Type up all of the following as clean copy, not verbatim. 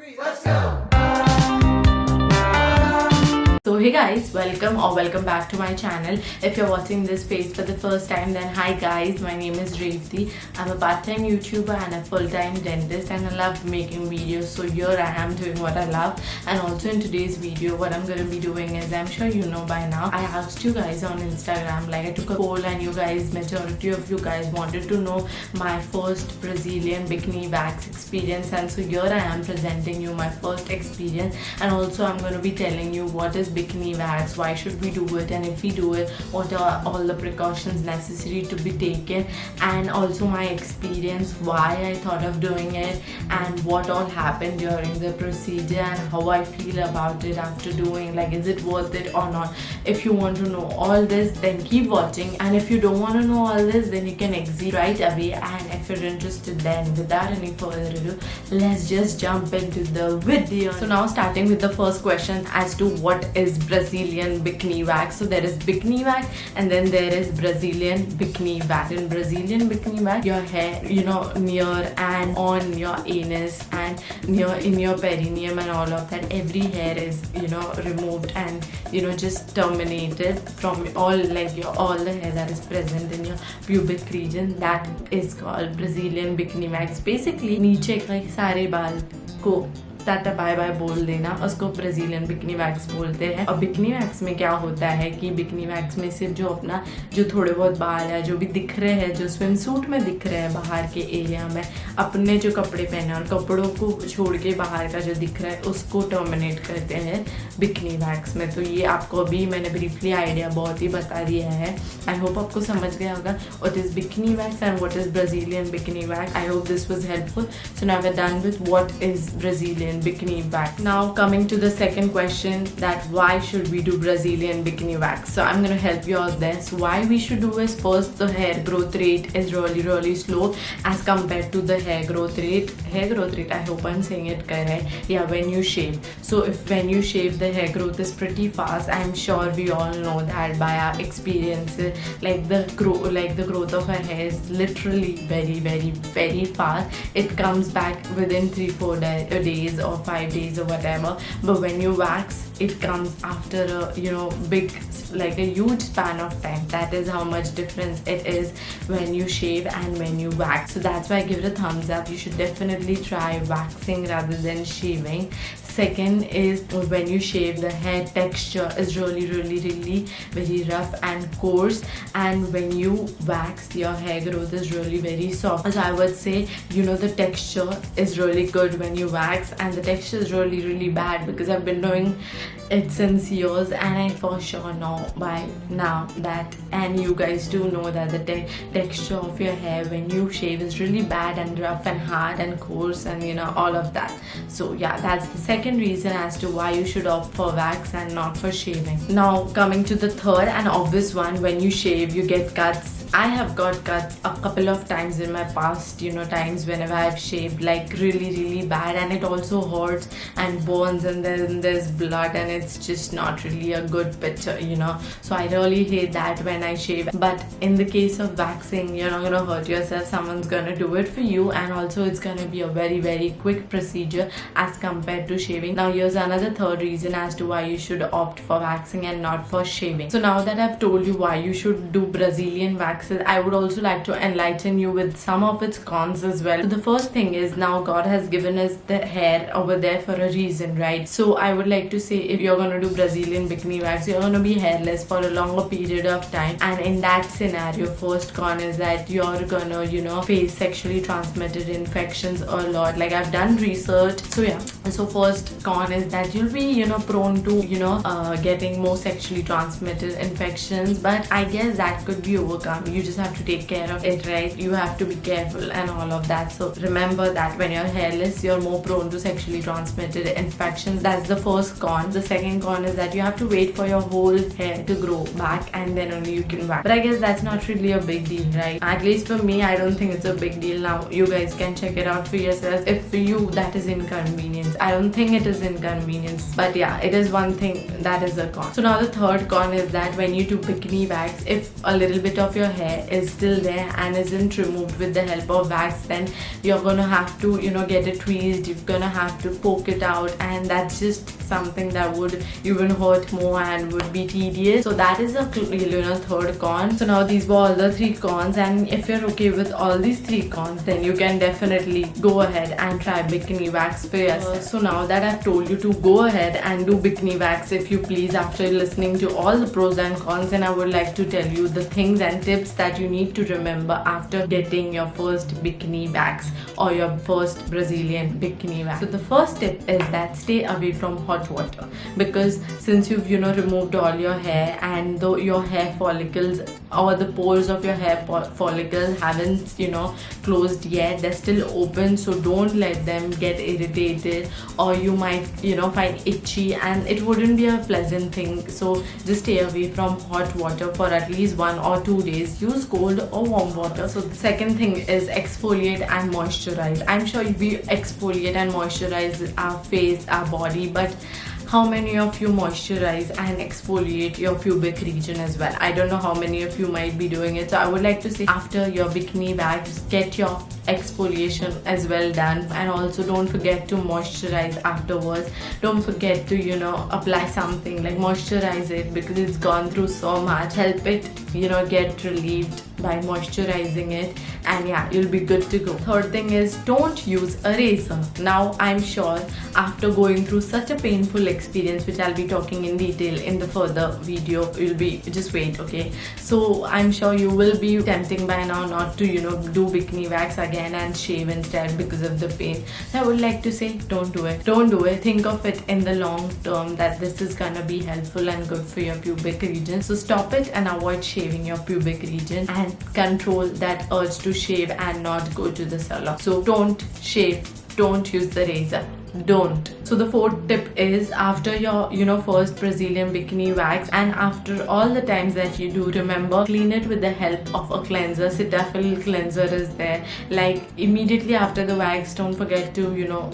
three, let's go! So hey guys, welcome back to my channel. If you're watching this face for the first time, then hi guys, my name is Revati. I'm a part-time YouTuber and a full-time dentist, and I love making videos. So here I am doing what I love. And also in today's video, what I'm gonna be doing is, I'm sure you know by now, I asked you guys on Instagram, like I took a poll and you guys, majority of you guys wanted to know my first Brazilian bikini wax experience, and so here I am presenting you my first experience. And also I'm going to be telling you what is bikini wax, why should we do it, and if we do it, what are all the precautions necessary to be taken, and also my experience, why I thought of doing it, and what all happened during the procedure, and how I feel about it after doing, like is it worth it or not. If you want to know all this, then keep watching, and if you don't want to know all this, then you can exit right away. And if you're interested, then without any further ado, let's just jump into the video. So now starting with the first question as to what is Brazilian bikini wax. So there is bikini wax and then there is Brazilian bikini wax. In Brazilian bikini wax, your hair, near and on your anus and near in your perineum and all of that, every hair is removed and just terminated from all the hair that is present in your pubic region. That is called Brazilian bikini wax. Basically नीचे के सारे बाल को tata bye bye बोल देना, उसको Brazilian bikini wax बोलते हैं। और बिकनी वैक्स में क्या होता है कि बिकनी वैक्स में सिर्फ जो थोड़े बहुत बाल है जो भी दिख रहे हैं, जो स्विम सूट में दिख रहे हैं बाहर के एरिया में, अपने जो कपड़े पहने और कपड़ों को छोड़ के बाहर का जो दिख रहा है उसको टर्मिनेट करते हैं बिकनी वैक्स में। तो ये आपको अभी मैंने ब्रीफली आइडिया बहुत ही बता दिया है। आई होप आपको समझ गया होगा what is bikini wax and what is Brazilian bikini wax. I hope this was helpful. So now we are done with what is Brazilian bikini wax. Now coming to the second question, that why should we do Brazilian bikini wax. So I'm going to help you out there. So why we should do is, first, the hair growth rate is really slow as compared to the hair growth rate, I hope I'm saying it correct, yeah, when you shave. So if when you shave, the hair growth is pretty fast. I'm sure we all know that by our experiences, like the growth of our hair is literally very fast. It comes back within 3-4 days or 5 days or whatever. But when you wax, it comes after a huge span of time. That is how much difference it is when you shave and when you wax. So that's why I give it a thumbs up. You should definitely try waxing rather than shaving. Second is, when you shave, the hair texture is really very rough and coarse, and when you wax, your hair growth is really very soft. So I would say the texture is really good when you wax, and the texture is really bad because I've been doing it since years, and I for sure know by now that, and you guys do know that the texture of your hair when you shave is really bad and rough and hard and coarse and all of that. So yeah, that's the second reason as to why you should opt for wax and not for shaving. Now coming to the third and obvious one, when you shave you get cuts. I have got cuts a couple of times in my past times whenever I've shaved, like really bad, and it also hurts and burns, and then there's blood, and it's just not really a good picture, so I really hate that when I shave. But in the case of waxing, you're not gonna hurt yourself, someone's gonna do it for you, and also it's gonna be a very quick procedure as compared to shaving. Now here's another third reason as to why you should opt for waxing and not for shaving. So now that I've told you why you should do Brazilian wax, I would also like to enlighten you with some of its cons as well. So the first thing is, now God has given us the hair over there for a reason, right? So I would like to say, if you're going to do Brazilian bikini wax, you're going to be hairless for a longer period of time, and in that scenario, first con is that you're gonna face sexually transmitted infections a lot. Like, I've done research, so yeah. So first con is that you'll be prone to getting more sexually transmitted infections, but I guess that could be overcome. You just have to take care of it, right? You have to be careful and all of that. So remember that when you're hairless, you're more prone to sexually transmitted infections. That's the first con. The second con is that you have to wait for your whole hair to grow back, and then only you can wax. But I guess that's not really a big deal, right? At least for me, I don't think it's a big deal. Now you guys can check it out for yourselves. If for you that is inconvenience, I don't think it is inconvenience, but yeah, it is one thing that is a con. So now the third con is that when you do bikini wax, if a little bit of your hair is still there and isn't removed with the help of wax, then you're gonna have to get it tweezed. You're gonna have to poke it out, and that's just something that would even hurt more and would be tedious. So that is a third con. So now these were all the 3 cons, and if you're okay with all these 3 cons, then you can definitely go ahead and try bikini wax for yourself. So now that I've told you to go ahead and do bikini wax, if you please, after listening to all the pros and cons, and I would like to tell you the things and tips that you need to remember after getting your first bikini wax or your first Brazilian bikini wax. So the first tip is that stay away from hot water, because since you've removed all your hair, and though your hair follicles or the pores of your hair follicles haven't closed yet, they're still open, so don't let them get irritated, or you might find itchy, and it wouldn't be a pleasant thing. So just stay away from hot water for at least 1 or 2 days. Use cold or warm water. So the second thing is exfoliate and moisturize. I'm sure we exfoliate and moisturize our face, our body, but how many of you moisturize and exfoliate your pubic region as well? I don't know how many of you might be doing it. So I would like to say, after your bikini wax, get your exfoliation as well done, and also don't forget to moisturize afterwards. Don't forget to apply something like moisturize it, because it's gone through so much. Help it get relieved by moisturizing it, and yeah, you'll be good to go. Third thing is, don't use a razor. Now I'm sure after going through such a painful experience, which I'll be talking in detail in the further video, you'll be, just wait, okay? So I'm sure you will be tempting by now not to do bikini wax again and shave instead because of the pain. So I would like to say, don't do it. Don't do it. Think of it in the long term that this is gonna be helpful and good for your pubic region. So stop it and avoid shaving your pubic region, and control that urge to shave and not go to the salon. So don't shave, don't use the razor, don't. So the fourth tip is, after your first Brazilian bikini wax, and after all the times that you do, remember, clean it with the help of a cleanser. Cetaphil cleanser is there. Like immediately after the wax, don't forget to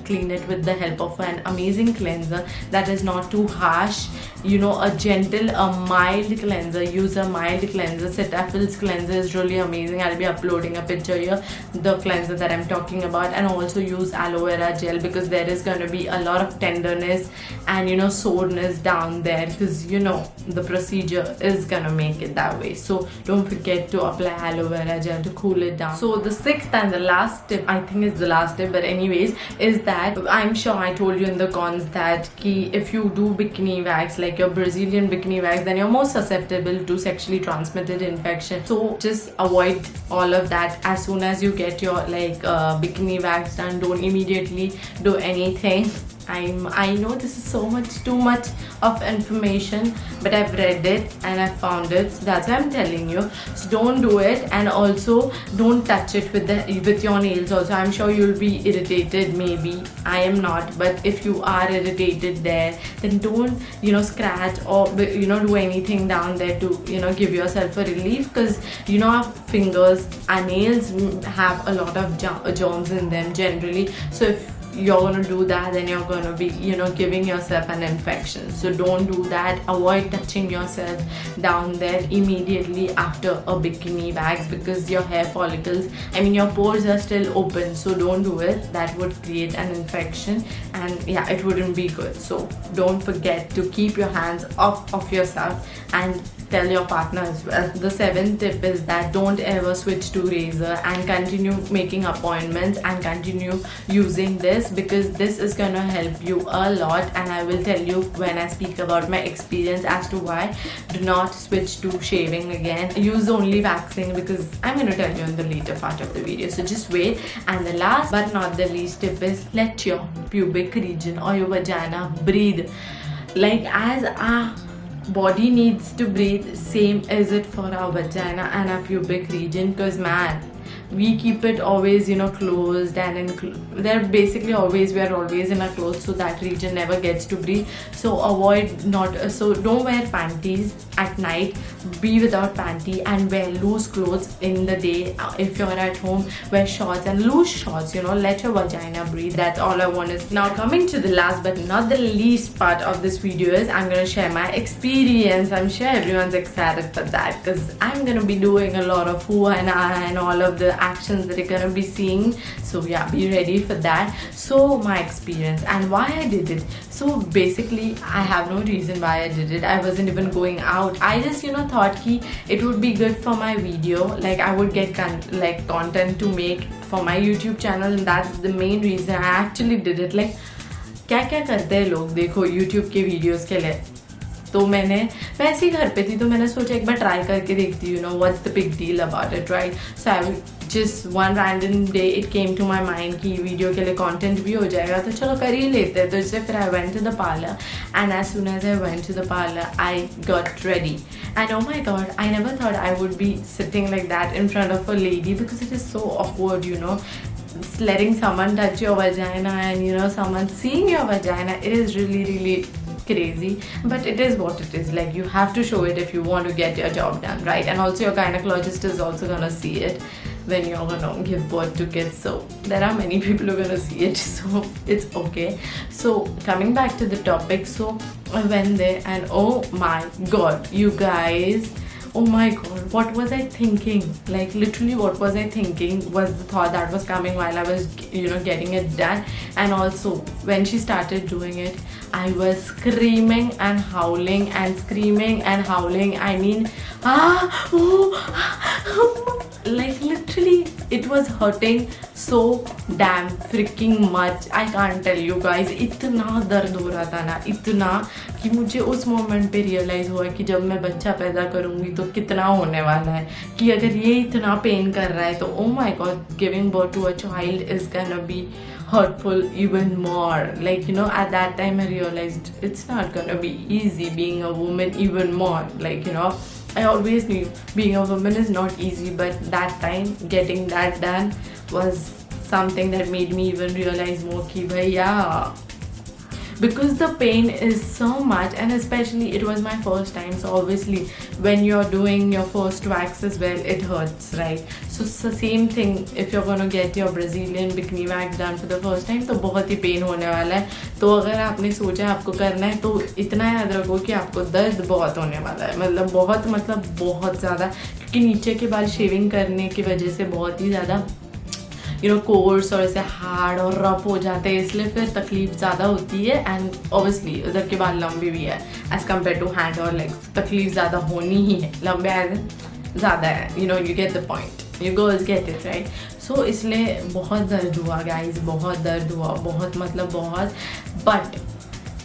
clean it with the help of an amazing cleanser that is not too harsh, a gentle, a mild cleanser. Use a mild cleanser. Cetaphil's cleanser is really amazing. I'll be uploading a picture here, the cleanser that I'm talking about. And also use aloe vera gel, because there is going to be a lot of tenderness and soreness down there, because the procedure is gonna make it that way. So don't forget to apply aloe vera gel to cool it down. So the sixth and the last tip, I think is the last tip, but anyways, is that I'm sure I told you in the cons that if you do bikini wax, like your Brazilian bikini wax, then you're more susceptible to sexually transmitted infection. So just avoid all of that. As soon as you get your bikini wax done, don't immediately do anything. I know this is too much of information, but I've read it and I found it, so that's why I'm telling you. So don't do it, and also don't touch it with your nails. Also, I'm sure you'll be irritated. Maybe I am not, but if you are irritated there, then don't scratch or do anything down there to give yourself a relief, because our fingers, our nails have a lot of germs in them generally. So if you're gonna do that, then you're gonna be giving yourself an infection. So don't do that. Avoid touching yourself down there immediately after a bikini wax, because your hair follicles, your pores are still open. So don't do it. That would create an infection, and yeah, it wouldn't be good. So don't forget to keep your hands off of yourself, and tell your partner as well. The seventh tip is that don't ever switch to razor, and continue making appointments and continue using this, because this is gonna help you a lot. And I will tell you when I speak about my experience as to why. Do not switch to shaving again. Use only waxing, because I'm gonna tell you in the later part of the video. So just wait. And the last but not the least tip is, let your pubic region or your vagina breathe. Like as a body needs to breathe, same is it for our vagina and our pubic region, because man, we keep it always closed, and we are always in our clothes, so that region never gets to breathe. So don't wear panties at night, be without panty, and wear loose clothes in the day. If you're at home, wear shorts and loose shorts. Let your vagina breathe. That's all I want to say. Now coming to the last but not the least part of this video is, I'm gonna share my experience. I'm sure everyone's excited for that, because I'm gonna be doing a lot of who and I and all of the actions that you're gonna be seeing. So yeah, be ready for that. So my experience and why I did it. So basically I have no reason why I did it. I wasn't even going out. I just thought ki it would be good for my video, like I would get content to make for my YouTube channel, and that's the main reason I actually did it. Like क्या क्या करते हैं लोग देखो YouTube के videos के लिए, तो मैं ऐसे ही घर पे थी तो मैंने सोचा एक बार ट्राई करके देखती हूँ, what's the big deal about it, right. So I just one random day it came to my mind कि वीडियो के लिए कंटेंट भी हो जाएगा तो चलो कर ही लेते हैं. तो इससे फिर I went to the parlour and as soon as I went to the parlour I got ready and oh my god, I never thought I would be sitting like that in front of a lady because it is so awkward, letting someone touch your vagina and someone seeing your vagina. It is really crazy, but it is what it is. Like, you have to show it if you want to get your job done, right? And also your gynecologist is also gonna see it when you're gonna give birth to kids, so there are many people who are gonna see it, so it's okay. So coming back to the topic, so I went there and oh my god, you guys, oh my god, what was I thinking? Like literally what was I thinking was the thought that was coming while I was getting it done. And also when she started doing it, I was screaming and howling and screaming and howling. I mean like literally it was hurting so damn freaking much. I can't tell you guys, इतना दर्द हो रहा था ना, इतना कि मुझे उस मोमेंट पे रियलाइज़ हुआ कि जब मैं बच्चा पैदा करूँगी तो कितना होने वाला है, कि अगर ये इतना पेन कर रहा है तो oh my god, giving birth to a child is gonna be hurtful even more. Like at that time I realized it's not gonna be easy being a woman even more. Like I always knew being a woman is not easy, but that time getting that done was something that made me even realize more ki bhaiya, because the pain is so much, and especially it was my first time, so obviously when you're doing your first wax as well, it hurts, right? So it's the same thing if you're going to get your Brazilian Bikini Wax done for the first time, तो बहुत ही pen होने वाला है. तो अगर आपने सोचा आपको करना है तो इतना याद रखो कि आपको दर्द बहुत होने वाला है, मतलब बहुत ज़्यादा, क्योंकि नीचे के बाल शेविंग करने की वजह से बहुत ही ज़्यादा कोर्स और ऐसे हार्ड और रफ हो जाते हैं, इसलिए फिर तकलीफ ज़्यादा होती है. एंड ऑब्वियसली उधर के बाल लंबे भी है एज़ कम्पेयर टू हैंड और लेग्स, तकलीफ ज़्यादा होनी ही है, लंबे ज़्यादा है, you get the point, you girls get it, right. So इसलिए बहुत दर्द हुआ गाइज, बहुत दर्द हुआ, बहुत बहुत. But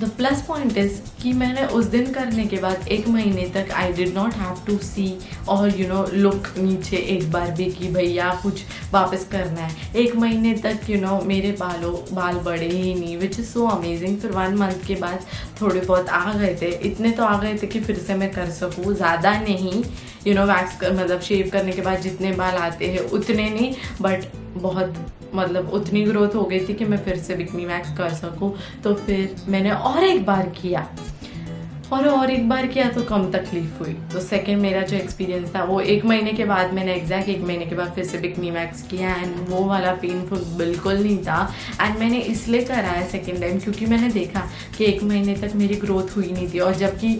the plus point is कि मैंने उस दिन करने के बाद 1 महीने तक I did not have to see और लुक नीचे एक बार भी कि भैया कुछ वापस करना है. 1 महीने तक मेरे बाल बढ़े ही नहीं, विच इज़ सो अमेजिंग. फिर 1 मंथ के बाद थोड़े बहुत आ गए थे, इतने तो आ गए थे कि फिर से मैं कर सकूँ, ज़्यादा नहीं, वैक्स मतलब शेव करने के बाद जितने बाल आते हैं उतने नहीं, बट बहुत उतनी ग्रोथ हो गई थी कि मैं फिर से बिकनी वैक्स कर सकूँ. तो फिर मैंने और एक बार किया तो कम तकलीफ हुई. तो सेकंड मेरा जो एक्सपीरियंस था वो 1 महीने के बाद, मैंने एग्जैक्ट 1 महीने के बाद फिर से बिकनी वैक्स किया एंड वो वाला पेनफुल बिल्कुल नहीं था. एंड मैंने इसलिए कराया सेकंड टाइम क्योंकि मैंने देखा कि 1 महीने तक मेरी ग्रोथ हुई नहीं थी, और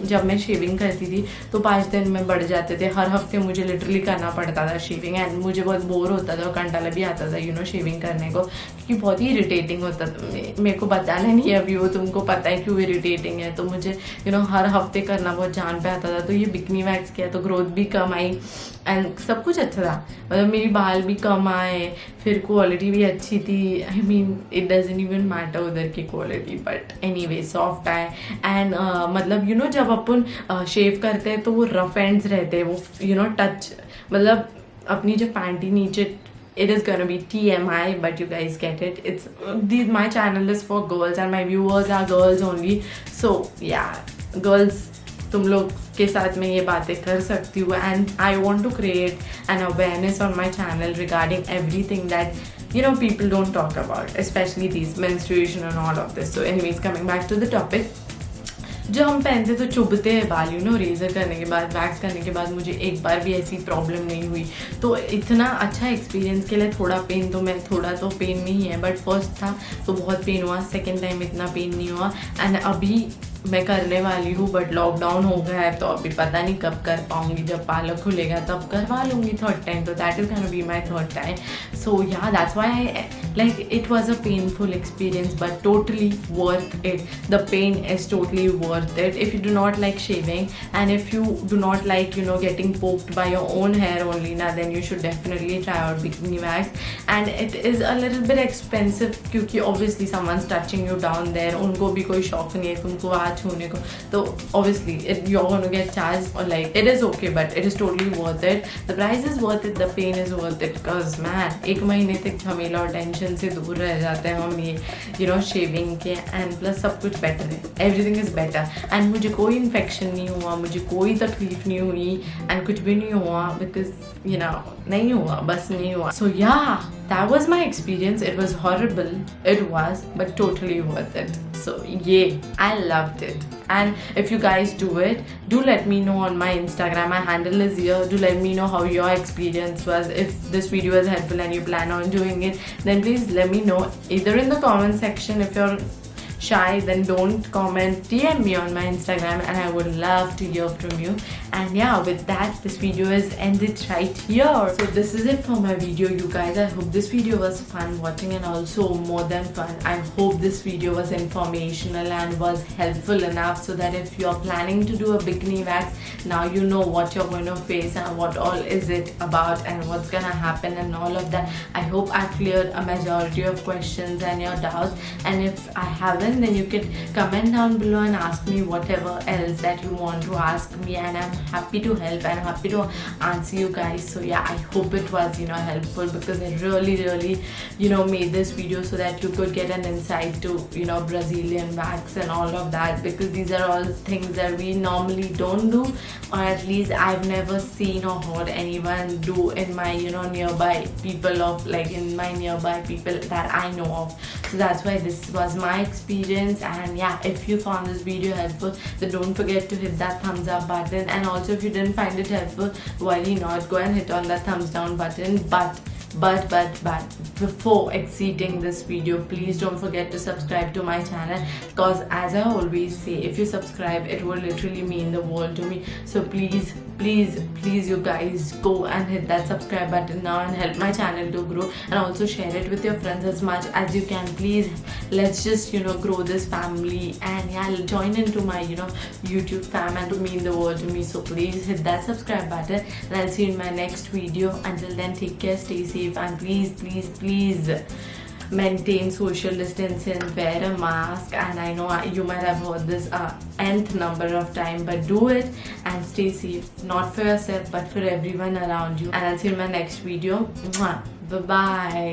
जब मैं शेविंग करती थी तो 5 दिन में बढ़ जाते थे. हर हफ्ते मुझे लिटरली करना पड़ता था शेविंग, एंड मुझे बहुत बोर होता था और कंटाला भी आता था शेविंग करने को, क्योंकि बहुत ही इरिटेटिंग होता था. मेरे को बताना नहीं है अभी, वो तुमको पता है क्यों इरिटेटिंग है. तो मुझे हर हफ्ते करना बहुत जान पे आता था. तो ये बिकनी वैक्स किया तो ग्रोथ भी कम आई एंड सब कुछ अच्छा था, मतलब मेरी बाल भी कम आए, फिर क्वालिटी भी अच्छी थी. I mean it doesn't even matter उधर की क्वालिटी, बट एनीवे सॉफ्ट आए. एंड मतलब जब अपन शेव करते हैं तो वो रफ एंड्स रहते हैं, वो टच, मतलब अपनी जो पैंटी नीचे, it is gonna be TMI, but you guys get it. My channel is for girls and my viewers are girls only, so yeah, girls, तुम लोग के साथ मैं ये बातें कर सकती हूँ. And I want to create an awareness on my channel regarding everything that people don't talk about, especially these menstruation and all of this. So anyways, coming back to the topic, जो हम पहनते तो चुभते हैं बाल, razor करने के बाद, wax करने के बाद मुझे एक बार भी ऐसी प्रॉब्लम नहीं हुई. तो इतना अच्छा एक्सपीरियंस के लिए थोड़ा तो पेन में ही है, बट फर्स्ट था तो बहुत पेन हुआ, सेकेंड टाइम इतना पेन नहीं हुआ. एंड अभी मैं करने वाली हूँ, बट लॉकडाउन हो गया है तो अभी पता नहीं कब कर पाऊँगी. जब पार्लर खुलेगा तब करवा लूँगी थर्ड टाइम. तो that is gonna be my third time. So yeah, that's why it was a painful experience, but totally worth it. The pain is totally worth it. If you do not like shaving, and if you do not like, getting poked by your own hair only, then you should definitely try out bikini wax. And it is a little bit expensive because obviously someone's touching you down there. उनको भी कोई शौक नहीं है तुमको वहाँ छूने को. तो obviously you're gonna get charged, or like it is okay, but it is totally worth it. The price is worth it. The pain is worth it. Because man, एक महीने तक झमेला और टेंशन से दूर रह जाते हैं हम ये शेविंग के. एंड प्लस सब कुछ बेटर है. Everything is better. एंड मुझे कोई इन्फेक्शन नहीं हुआ, मुझे कोई तकलीफ नहीं हुई, एंड कुछ भी नहीं हुआ बिकॉज नहीं हुआ, बस नहीं हुआ. सो या, that was my experience. It was horrible, it was, but totally worth it. So yeah, I loved it. And if you guys do it, do let me know on my Instagram. My handle is here. Do let me know how your experience was. If this video is helpful and you plan on doing it, then please let me know either in the comment section. If you're shy, then don't comment, DM me on my Instagram, and I would love to hear from you. And yeah, with that, this video is ended right here. So this is it for my video, you guys. I hope this video was fun watching, and also more than fun, I hope this video was informational and was helpful enough, so that if you're planning to do a bikini wax, now you know what you're going to face and what all is it about and what's gonna happen and all of that. I hope I cleared a majority of questions and your doubts, and if I haven't, then you can comment down below and ask me whatever else that you want to ask me, and I'm happy to help and happy to answer you guys. So yeah, I hope it was helpful, because it really made this video so that you could get an insight to Brazilian wax and all of that, because these are all things that we normally don't do, or at least I've never seen or heard anyone do in my nearby people, of like in my nearby people that I know of. So that's why this was my experience. And yeah, if you found this video helpful, then don't forget to hit that thumbs up button. And also, if you didn't find it helpful, worry not, go and hit on that thumbs down button. But before exiting this video, please don't forget to subscribe to my channel, because as I always say, if you subscribe, it will literally mean the world to me. So please you guys, go and hit that subscribe button now and help my channel to grow, and also share it with your friends as much as you can. Please, let's just grow this family, and yeah, join into my YouTube fam, and to mean the world to me. So please hit that subscribe button, and I'll see you in my next video. Until then, take care, stay safe, and please maintain social distancing, wear a mask. And I know you might have heard this nth number of time, but do it and stay safe, not for yourself but for everyone around you. And I'll see you in my next video. Bye bye.